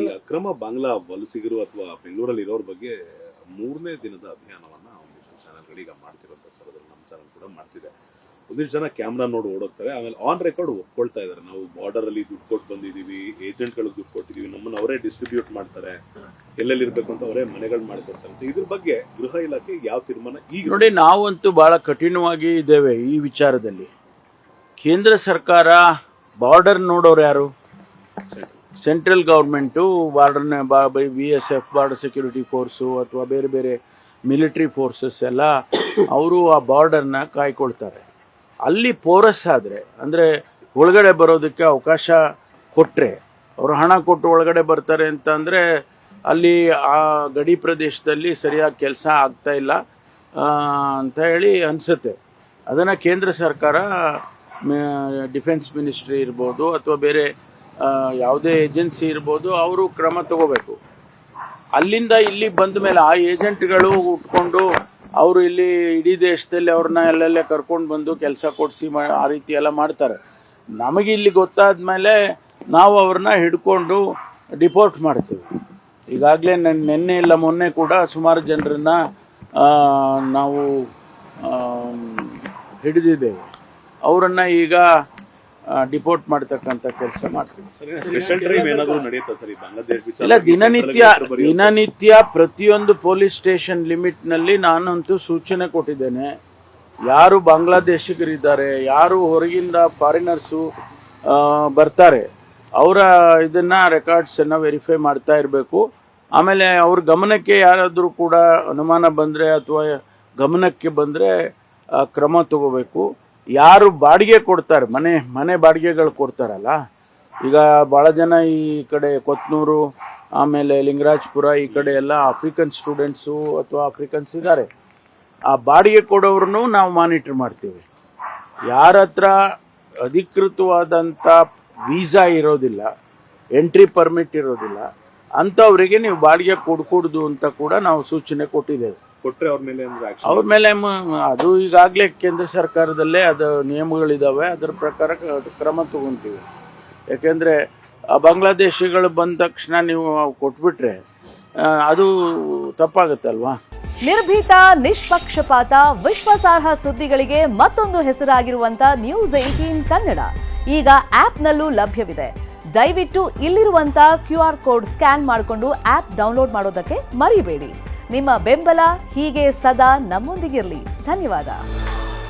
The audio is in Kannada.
ಈ ಅಕ್ರಮ ಬಾಂಗ್ಲಾ ವಲಸಿಗರು ಅಥವಾ ಬೆಂಗಳೂರಲ್ಲಿ ಇರೋರ ಬಗ್ಗೆ 3ನೇ ದಿನದ ಅಭಿಯಾನವನ್ನ ಒಂದಿಷ್ಟು ಚಾನೆಲ್ಗಳೀಗ ಮಾಡ್ತಿರೋಂಥ ಸರ್, ನಮ್ಮ ಚಾನಲ್ ಕೂಡ ಮಾಡ್ತಿದೆ. ಒಂದಿಷ್ಟು ಜನ ಕ್ಯಾಮ್ರಾ ನೋಡಿ ಓಡೋಗ್ತಾರೆ, ಆಮೇಲೆ ಆನ್ ರೆಕಾರ್ಡ್ ಒಪ್ಕೊಳ್ತಾ ಇದ್ದಾರೆ, ನಾವು ಬಾರ್ಡರ್ ಅಲ್ಲಿ ದುಡ್ಡು ಕೊಟ್ಟು ಬಂದಿದೀವಿ, ಏಜೆಂಟ್ಗಳಿಗೆ ದುಡ್ಡು ಕೊಟ್ಟಿದೀವಿ, ನಮ್ಮನ್ನ ಅವರೇ ಡಿಸ್ಟ್ರಿಬ್ಯೂಟ್ ಮಾಡ್ತಾರೆ, ಎಲ್ಲೆಲ್ಲಿ ಇರ್ಬೇಕು ಅಂತ ಅವರೇ ಮನೆಗಳು ಮಾಡಿಕೊಡ್ತಾರೆ. ಇದ್ರ ಬಗ್ಗೆ ಗೃಹ ಇಲಾಖೆ ಯಾವ ತೀರ್ಮಾನ? ಈಗ ನೋಡಿ, ನಾವಂತೂ ಬಹಳ ಕಠಿಣವಾಗಿ ಇದ್ದೇವೆ ಈ ವಿಚಾರದಲ್ಲಿ. ಕೇಂದ್ರ ಸರ್ಕಾರ ಬಾರ್ಡರ್ ನೋಡೋರು ಯಾರು? ಸೆಂಟ್ರಲ್ ಗೌರ್ಮೆಂಟು ಬಾರ್ಡರ್ನ BSF ಬಾರ್ಡರ್ ಸೆಕ್ಯೂರಿಟಿ ಫೋರ್ಸು ಅಥವಾ ಬೇರೆ ಬೇರೆ ಮಿಲಿಟರಿ ಫೋರ್ಸಸ್ ಎಲ್ಲ ಅವರು ಆ ಬಾರ್ಡರ್ನ ಕಾಯ್ಕೊಳ್ತಾರೆ. ಅಲ್ಲಿ ಪೋರಸ್ ಆದರೆ, ಅಂದರೆ ಒಳಗಡೆ ಬರೋದಕ್ಕೆ ಅವಕಾಶ ಕೊಟ್ಟರೆ, ಅವರು ಹಣ ಕೊಟ್ಟು ಒಳಗಡೆ ಬರ್ತಾರೆ ಅಂತ ಅಂದರೆ ಅಲ್ಲಿ ಆ ಗಡಿ ಪ್ರದೇಶದಲ್ಲಿ ಸರಿಯಾಗಿ ಕೆಲಸ ಆಗ್ತಾ ಇಲ್ಲ ಅಂತ ಹೇಳಿ ಅನಿಸುತ್ತೆ. ಅದನ್ನು ಕೇಂದ್ರ ಸರ್ಕಾರ, ಡಿಫೆನ್ಸ್ ಮಿನಿಸ್ಟ್ರಿ ಇರ್ಬೋದು ಅಥವಾ ಬೇರೆ ಯಾವುದೇ ಏಜೆನ್ಸಿ ಇರ್ಬೋದು, ಅವರು ಕ್ರಮ ತಗೋಬೇಕು. ಅಲ್ಲಿಂದ ಇಲ್ಲಿ ಬಂದ ಮೇಲೆ ಆ ಏಜೆಂಟ್ಗಳು ಉಟ್ಕೊಂಡು ಅವರು ಇಲ್ಲಿ ಇಡೀ ದೇಶದಲ್ಲಿ ಅವ್ರನ್ನ ಎಲ್ಲೆಲ್ಲೇ ಕರ್ಕೊಂಡು ಬಂದು ಕೆಲಸ ಕೊಡಿಸಿ ಆ ರೀತಿ ಎಲ್ಲ ಮಾಡ್ತಾರೆ. ನಮಗೆ ಇಲ್ಲಿ ಗೊತ್ತಾದ ಮೇಲೆ ನಾವು ಅವ್ರನ್ನ ಹಿಡ್ಕೊಂಡು ಡಿಪೋರ್ಟ್ ಮಾಡ್ತೀವಿ. ಈಗಾಗಲೇ ನಿನ್ನೆ ಇಲ್ಲ ಮೊನ್ನೆ ಕೂಡ ಸುಮಾರು ಜನರನ್ನ ನಾವು ಹಿಡಿದಿದ್ದೇವೆ. ಅವರನ್ನು ಈಗ ಡಿಪೋರ್ಟ್ ಮಾಡ್ತಕ್ಕಂಥ ಕೆಲಸ ಮಾಡ್ತೀವಿ. ಇಲ್ಲ, ದಿನನಿತ್ಯ ಪ್ರತಿಯೊಂದು ಪೊಲೀಸ್ ಸ್ಟೇಷನ್ ಲಿಮಿಟ್ನಲ್ಲಿ ನಾನಂತೂ ಸೂಚನೆ ಕೊಟ್ಟಿದ್ದೇನೆ. ಯಾರು ಬಾಂಗ್ಲಾದೇಶಿಗರಿದ್ದಾರೆ, ಯಾರು ಹೊರಗಿಂದ ಫಾರಿನರ್ಸು ಬರ್ತಾರೆ, ಅವರ ಇದನ್ನ ರೆಕಾರ್ಡ್ಸನ್ನು ವೆರಿಫೈ ಮಾಡ್ತಾ ಇರಬೇಕು. ಆಮೇಲೆ ಅವ್ರ ಗಮನಕ್ಕೆ ಯಾರಾದರೂ ಕೂಡ ಅನುಮಾನ ಬಂದರೆ ಅಥವಾ ಗಮನಕ್ಕೆ ಬಂದರೆ ಕ್ರಮ ತಗೋಬೇಕು. ಯಾರು ಬಾಡಿಗೆ ಕೊಡ್ತಾರೆ, ಮನೆ ಬಾಡಿಗೆಗಳು ಕೊಡ್ತಾರಲ್ಲ, ಈಗ ಭಾಳ ಜನ ಈ ಕಡೆ ಕೊತ್ನೂರು ಆಮೇಲೆ ಲಿಂಗರಾಜಪುರ ಈ ಕಡೆ ಎಲ್ಲ ಆಫ್ರಿಕನ್ ಸ್ಟೂಡೆಂಟ್ಸು ಅಥವಾ ಆಫ್ರಿಕನ್ಸ್ ಇದ್ದಾರೆ. ಆ ಬಾಡಿಗೆ ಕೊಡೋವ್ರನ್ನೂ ನಾವು ಮಾನಿಟರ್ ಮಾಡ್ತೀವಿ. ಯಾರ ಹತ್ರ ಅಧಿಕೃತವಾದಂಥ ವೀಸಾ ಇರೋದಿಲ್ಲ, ಎಂಟ್ರಿ ಪರ್ಮಿಟ್ ಇರೋದಿಲ್ಲ, ಅಂಥವರಿಗೆ ನೀವು ಬಾಡಿಗೆ ಕೊಡ್ಕೂಡ್ದು ಅಂತ ಕೂಡ ನಾವು ಸೂಚನೆ ಕೊಟ್ಟಿದ್ದೇವೆ. ಕೊಟ್ಟರೆ ಅವ್ರ ಮೇಲೆ ಅದು ಈಗಾಗಲೇ ಕೇಂದ್ರ ಸರ್ಕಾರದಲ್ಲೇ ಅದು ನಿಯಮಗಳಿದ್ದಾವೆ, ಅದರ ಪ್ರಕಾರ ಕ್ರಮ ತಗೊಂತೀವಿ. ಯಾಕೆಂದರೆ ಬಾಂಗ್ಲಾದೇಶಿಗಳು ಬಂದ ತಕ್ಷಣ ನೀವು ಕೊಟ್ಬಿಟ್ರೆ ಅದು ತಪ್ಪಾಗುತ್ತಲ್ವಾ. ನಿರ್ಭೀತ, ನಿಷ್ಪಕ್ಷಪಾತ, ವಿಶ್ವಾಸಾರ್ಹ ಸುದ್ದಿಗಳಿಗೆ ಮತ್ತೊಂದು ಹೆಸರಾಗಿರುವಂತ News18 ಕನ್ನಡ ಈಗ ಆಪ್ನಲ್ಲೂ ಲಭ್ಯವಿದೆ. ದಯವಿಟ್ಟು ಇಲ್ಲಿರುವಂತ QR ಕೋಡ್ ಸ್ಕ್ಯಾನ್ ಮಾಡಿಕೊಂಡು ಆಪ್ ಡೌನ್ಲೋಡ್ ಮಾಡೋದಕ್ಕೆ ಮರಿಬೇಡಿ. ನಿಮ್ಮ ಬೆಂಬಲ ಹೀಗೆ ಸದಾ ನಮ್ಮೊಂದಿಗಿರಲಿ. ಧನ್ಯವಾದ.